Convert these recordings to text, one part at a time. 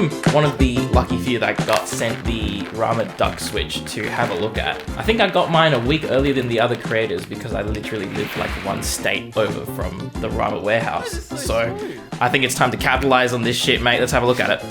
I'm one of the lucky few that got sent the RAMA DUCK Switch to have a look at. I think I got mine a week earlier than the other creators because I literally live like one state over from the RAMA warehouse. So I think it's time to capitalize on this shit, mate. Let's have a look at it.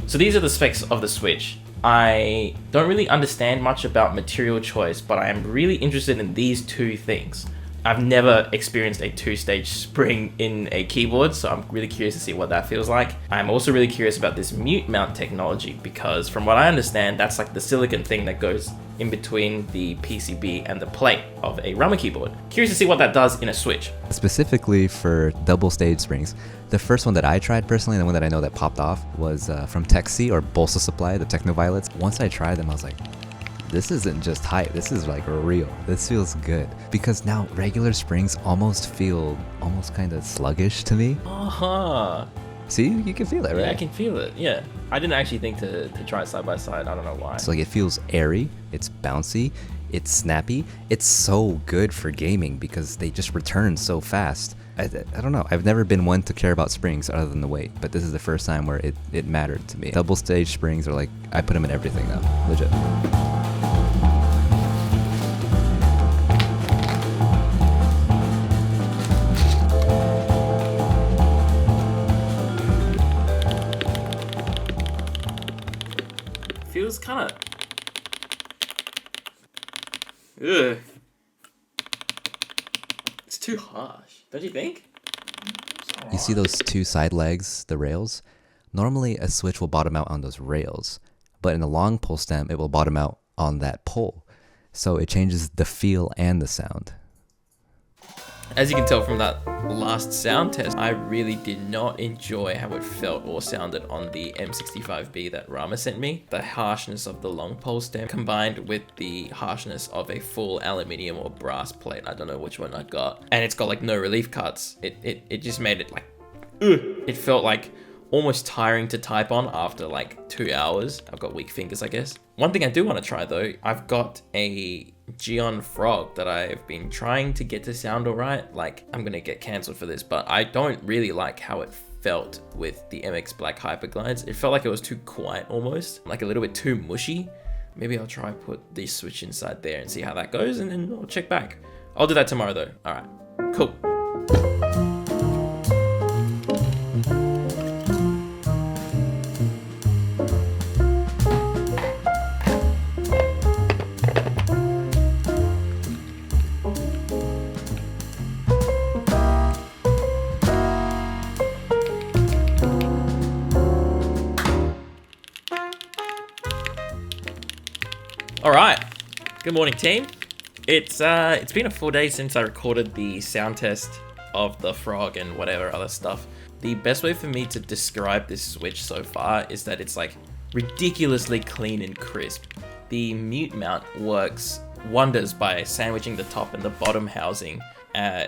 So these are the specs of the Switch. I don't really understand much about material choice, but I am really interested in these two things. I've never experienced a two-stage spring in a keyboard, so I'm really curious to see what that feels like. I'm also really curious about this mute mount technology because from what I understand, that's like the silicon thing that goes in between the PCB and the plate of a RAMA keyboard. Curious to see what that does in a Switch. Specifically for double stage springs, the first one that I tried personally, and the one that I know that popped off, was from Texi or Bolsa Supply, the Technoviolets. Once I tried them, I was like, this isn't just hype, this is like real. This feels good. Because now regular springs almost feel kind of sluggish to me. Uh-huh. See, you can feel it, right? Yeah, I can feel it, yeah. I didn't actually think to try it side by side, I don't know why. So like it feels airy, it's bouncy, it's snappy. It's so good for gaming because they just return so fast. I don't know, I've never been one to care about springs other than the weight, but this is the first time where it mattered to me. Double stage springs are like, I put them in everything now, legit. Feels kind of... Ugh. It's too harsh, don't you think? You see those two side legs, the rails? Normally a switch will bottom out on those rails, but in a long pull stem, it will bottom out on that pole. So it changes the feel and the sound. As you can tell from that last sound test, I really did not enjoy how it felt or sounded on the M65B that RAMA sent me. The harshness of the long pole stem combined with the harshness of a full aluminium or brass plate. I don't know which one I got. And it's got like no relief cuts. It just made it like, it felt like almost tiring to type on after like 2 hours. I've got weak fingers, I guess. One thing I do want to try though, I've got a Geon Frog that I've been trying to get to sound alright. Like, I'm gonna get cancelled for this, but I don't really like how it felt with the MX Black Hyperglides. It felt like it was too quiet almost, like a little bit too mushy. Maybe I'll try put the Switch inside there and see how that goes, and then I'll check back. I'll do that tomorrow though. Alright, cool. Alright, good morning team. It's been a full day since I recorded the sound test of the Frog and whatever other stuff. The best way for me to describe this Switch so far is that it's like ridiculously clean and crisp. The mute mount works wonders by sandwiching the top and the bottom housing,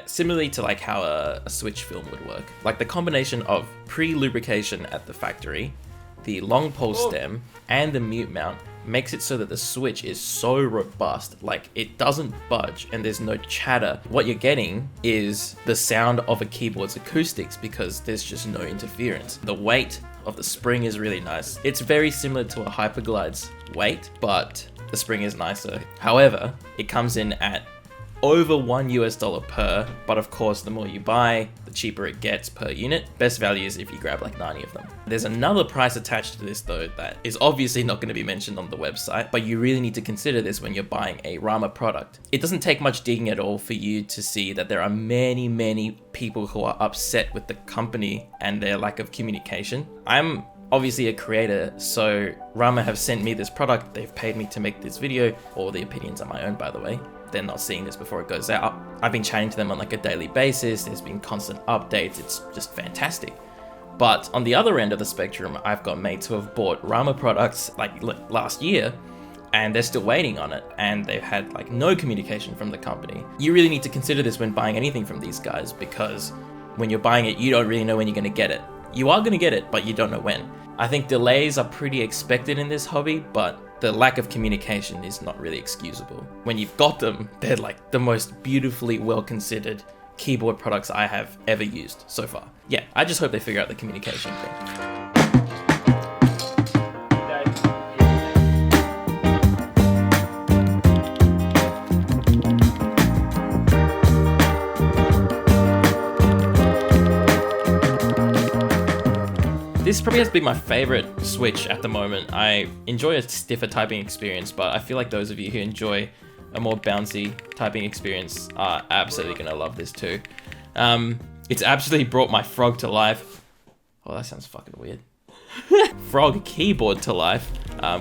similarly to like how a Switch film would work. Like the combination of pre-lubrication at the factory, the long pole stem, and the mute mount makes it so that the Switch is so robust, like it doesn't budge and there's no chatter. What you're getting is the sound of a keyboard's acoustics because there's just no interference. The weight of the spring is really nice. It's very similar to a Hyperglide's weight, but the spring is nicer. However, it comes in at over $1 per, but of course the more you buy, the cheaper it gets per unit. Best value is if you grab like 90 of them. There's another price attached to this though that is obviously not going to be mentioned on the website, but you really need to consider this when you're buying a RAMA product. It doesn't take much digging at all for you to see that there are many people who are upset with the company and their lack of communication. I'm obviously a creator, so RAMA have sent me this product, they've paid me to make this video. All the opinions are my own, by the way. They're not seeing this before it goes out. I've been chatting to them on like a daily basis, there's been constant updates, it's just fantastic. But on the other end of the spectrum, I've got mates who have bought RAMA products like last year, and they're still waiting on it, and they've had like no communication from the company. You really need to consider this when buying anything from these guys, because when you're buying it, you don't really know when you're gonna get it. You are gonna get it, but you don't know when. I think delays are pretty expected in this hobby, but the lack of communication is not really excusable. When you've got them, they're like the most beautifully well-considered keyboard products I have ever used so far. Yeah, I just hope they figure out the communication thing. This probably has to be my favorite Switch at the moment. I enjoy a stiffer typing experience, but I feel like those of you who enjoy a more bouncy typing experience are absolutely gonna love this too. It's absolutely brought my Frog to life. Oh, that sounds fucking weird. Frog keyboard to life,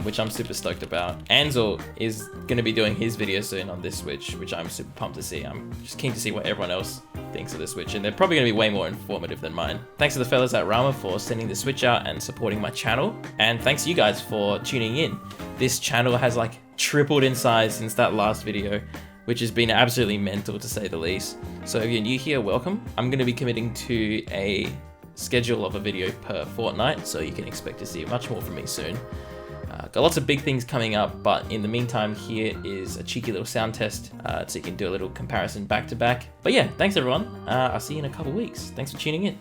which I'm super stoked about. Ansel is gonna be doing his video soon on this Switch, which I'm super pumped to see. I'm just keen to see what everyone else thinks of the Switch, and they're probably gonna be way more informative than mine. Thanks to the fellas at RAMA for sending the Switch out and supporting my channel, and thanks to you guys for tuning in. This channel has like tripled in size since that last video, which has been absolutely mental to say the least. So if you're new here, welcome. I'm gonna be committing to a schedule of a video per fortnight, so you can expect to see much more from me soon. Got lots of big things coming up, but in the meantime, here is a cheeky little sound test, so you can do a little comparison back to back. But yeah, thanks everyone. I'll see you in a couple weeks. Thanks for tuning in.